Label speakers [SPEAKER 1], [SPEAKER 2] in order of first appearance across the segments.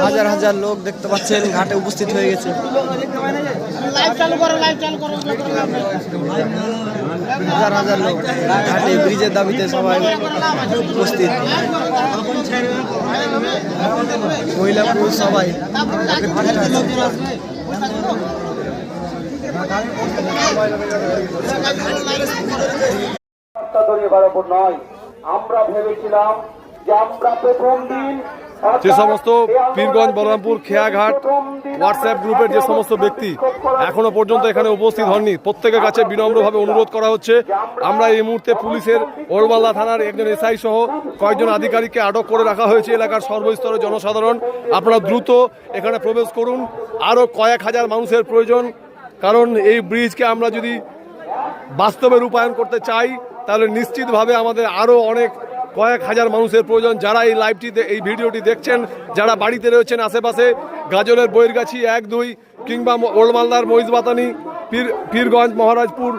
[SPEAKER 1] হাজার হাজার লোক দেখতে পাচ্ছেন ঘাটে উপস্থিত হয়ে গেছে। হাজার হাজার লোক ঘাটে ব্রিজের দাবিতে সবাই উপস্থিত, মহিলা পুরুষ সবাই।
[SPEAKER 2] আমরা ভেবেছিলাম যে আমরা প্রথম দিন
[SPEAKER 3] যে সমস্ত পীরগঞ্জ বলরামপুর খেয়াঘাট হোয়াটসঅ্যাপ গ্রুপের যে সমস্ত ব্যক্তি এখনো পর্যন্ত এখানে উপস্থিত হননি, প্রত্যেকের কাছে বিনম্রভাবে অনুরোধ করা হচ্ছে। আমরা এই মুহূর্তে পুলিশের ওলমালদা থানার একজন এসআই সহ কয়েকজন আধিকারিককে আটক করে রাখা হয়েছে। এলাকার সর্বস্তরের জনসাধারণ আপনারা দ্রুত এখানে প্রবেশ করুন। আরও কয়েক হাজার মানুষের প্রয়োজন, কারণ এই ব্রিজকে আমরা যদি বাস্তবে রূপায়ণ করতে চাই তাহলে নিশ্চিতভাবে আমাদের আরও অনেক কয়েক হাজার মানুষের প্রয়োজন। যারা এই লাইভটিতে এই ভিডিওটি দেখছেন, যারা বাড়িতে রয়েছেন আশেপাশে গাজলের বৈরগাছি 1-2 কিংবা ওলমালদার মহিষবাতানি পীরগঞ্জ মহারাজপুর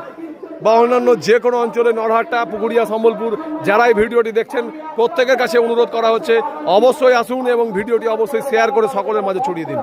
[SPEAKER 3] বা অন্যান্য যে কোনো অঞ্চলে নরহাট্টা পুকুরিয়া সম্বলপুর যারা এই ভিডিওটি দেখছেন প্রত্যেকের কাছে অনুরোধ করা হচ্ছে অবশ্যই আসুন এবং ভিডিওটি অবশ্যই শেয়ার করে সকলের মাঝে ছড়িয়ে দিন।